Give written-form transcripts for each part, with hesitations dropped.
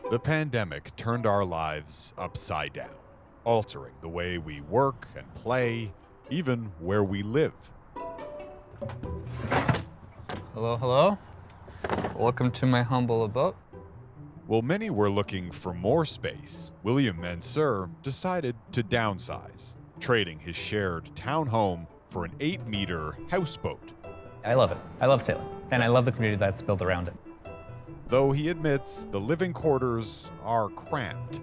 The pandemic turned our lives upside down, altering the way we work and play, even where we live. Hello, hello. Welcome to my humble abode. While many were looking for more space, William Mansur decided to downsize, trading his shared townhome for an 8-meter houseboat. I love it. I love sailing, and I love the community that's built around it. Though he admits the living quarters are cramped.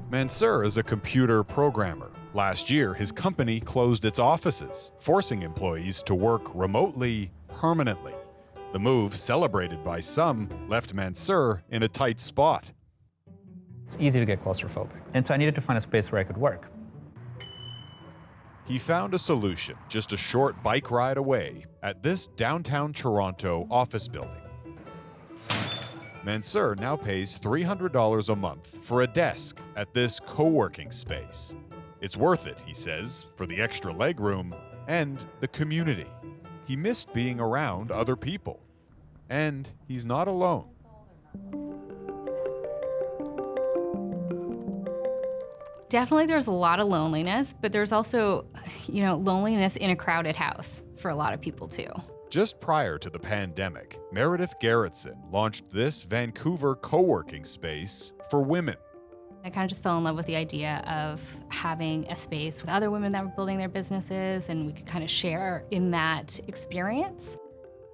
Mansur is a computer programmer. Last year, his company closed its offices, forcing employees to work remotely permanently. The move, celebrated by some, left Mansur in a tight spot. It's easy to get claustrophobic, and so I needed to find a space where I could work. He found a solution just a short bike ride away at this downtown Toronto office building. Mansur now pays $300 a month for a desk at this co-working space. It's worth it, he says, for the extra legroom and the community. He missed being around other people. And he's not alone. Definitely there's a lot of loneliness, but there's also, loneliness in a crowded house for a lot of people too. Just prior to the pandemic, Meredith Gerritsen launched this Vancouver co-working space for women. I kind of just fell in love with the idea of having a space with other women that were building their businesses, and we could kind of share in that experience.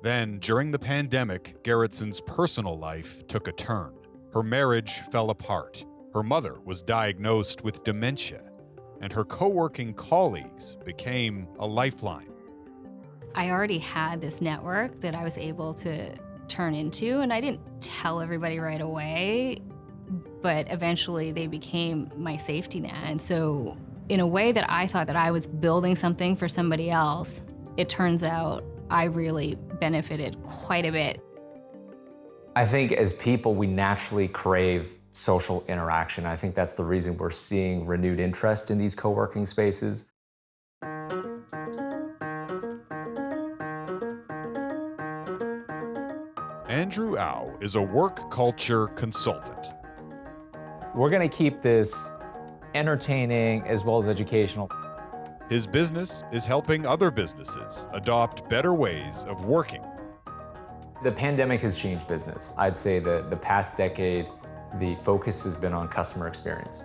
Then, during the pandemic, Gerritsen's personal life took a turn. Her marriage fell apart. Her mother was diagnosed with dementia, and her co-working colleagues became a lifeline. I already had this network that I was able to turn into, and I didn't tell everybody right away, but eventually they became my safety net. And so in a way that I thought that I was building something for somebody else, it turns out I really benefited quite a bit. I think as people, we naturally crave social interaction. I think that's the reason we're seeing renewed interest in these co-working spaces. Andrew Au is a work culture consultant. We're going to keep this entertaining as well as educational. His business is helping other businesses adopt better ways of working. The pandemic has changed business. I'd say that the past decade, the focus has been on customer experience.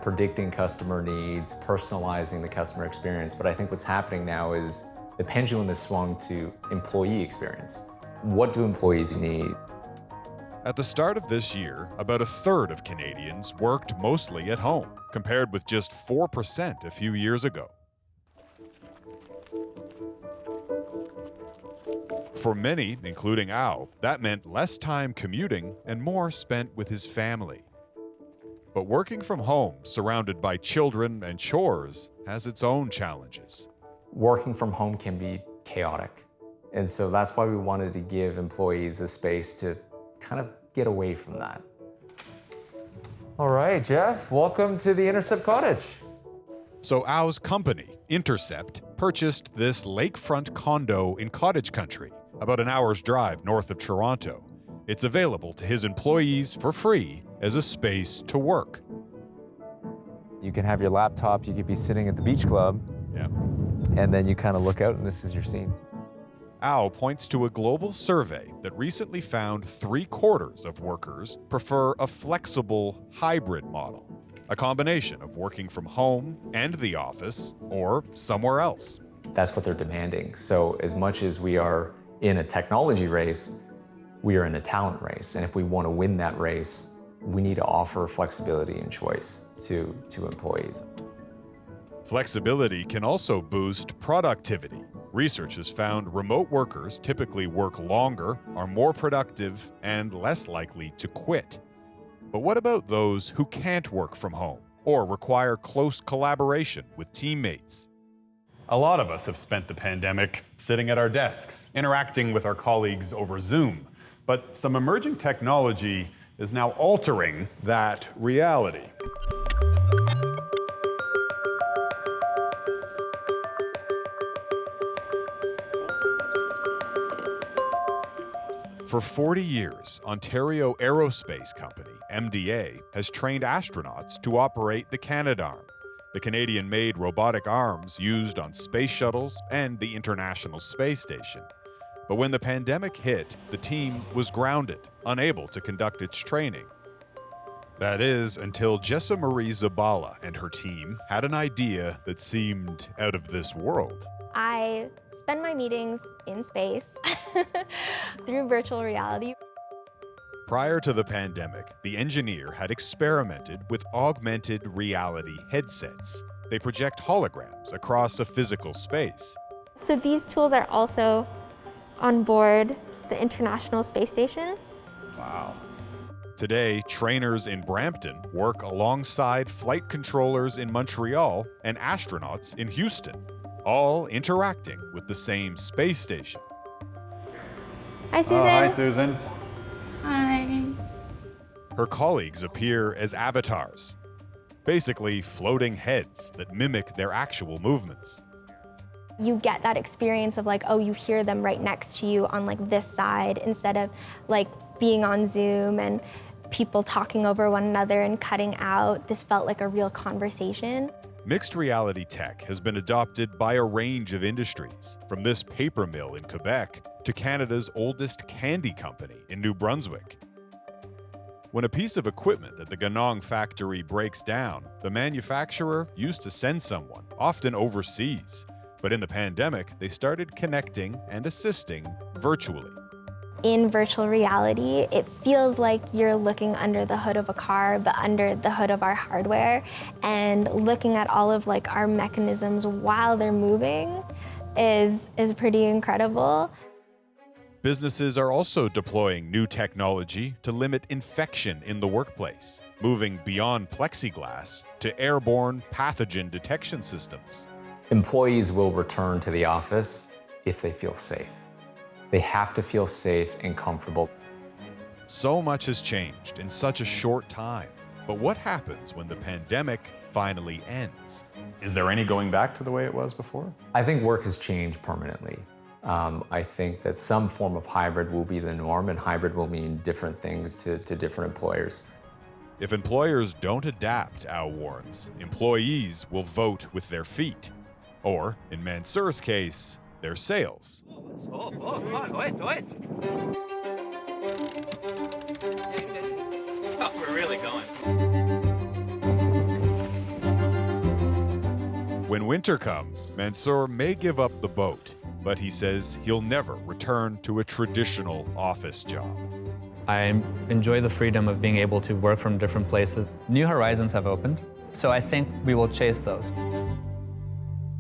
Predicting customer needs, personalizing the customer experience. But I think what's happening now is the pendulum has swung to employee experience. What do employees need? At the start of this year, about a third of Canadians worked mostly at home, compared with just 4% a few years ago. For many, including Au, that meant less time commuting and more spent with his family. But working from home, surrounded by children and chores, has its own challenges. Working from home can be chaotic. And so that's why we wanted to give employees a space to kind of get away from that. All right, Jeff, welcome to the Intercept Cottage. So Au's company, Intercept, purchased this lakefront condo in cottage country, about an hour's drive north of Toronto. It's available to his employees for free as a space to work. You can have your laptop, you could be sitting at the beach club, and then you kind of look out and this is your scene. Au points to a global survey that recently found 3/4 of workers prefer a flexible hybrid model, a combination of working from home and the office or somewhere else. That's what they're demanding. So as much as we are in a technology race, we are in a talent race. And if we want to win that race, we need to offer flexibility and choice to employees. Flexibility can also boost productivity. Research has found remote workers typically work longer, are more productive, and less likely to quit. But what about those who can't work from home or require close collaboration with teammates? A lot of us have spent the pandemic sitting at our desks, interacting with our colleagues over Zoom. But some emerging technology is now altering that reality. For 40 years, Ontario Aerospace Company, MDA, has trained astronauts to operate the Canadarm, the Canadian-made robotic arms used on space shuttles and the International Space Station. But when the pandemic hit, the team was grounded, unable to conduct its training. That is, until Jessa Marie Zabala and her team had an idea that seemed out of this world. I spend my meetings in space through virtual reality. Prior to the pandemic, the engineer had experimented with augmented reality headsets. They project holograms across a physical space. So these tools are also on board the International Space Station. Wow. Today, trainers in Brampton work alongside flight controllers in Montreal and astronauts in Houston, all interacting with the same space station. Hi, Susan. Oh, hi, Susan. Hi. Her colleagues appear as avatars, basically floating heads that mimic their actual movements. You get that experience of like, oh, you hear them right next to you on like this side instead of like being on Zoom and people talking over one another and cutting out. This felt like a real conversation. Mixed reality tech has been adopted by a range of industries, from this paper mill in Quebec to Canada's oldest candy company in New Brunswick. When a piece of equipment at the Ganong factory breaks down, the manufacturer used to send someone, often overseas. But in the pandemic, they started connecting and assisting virtually. In virtual reality, it feels like you're looking under the hood of a car, but under the hood of our hardware, and looking at all of like our mechanisms while they're moving is pretty incredible. Businesses are also deploying new technology to limit infection in the workplace, moving beyond plexiglass to airborne pathogen detection systems. Employees will return to the office if they feel safe. They have to feel safe and comfortable. So much has changed in such a short time. But what happens when the pandemic finally ends? Is there any going back to the way it was before? I think work has changed permanently. I think that some form of hybrid will be the norm, and hybrid will mean different things to different employers. If employers don't adapt, Al warns, employees will vote with their feet. Or, in Mansur's case, their sales. Come on, boys. Oh, we're really going. When winter comes, Mansur may give up the boat, but he says he'll never return to a traditional office job. I enjoy the freedom of being able to work from different places. New horizons have opened, so I think we will chase those.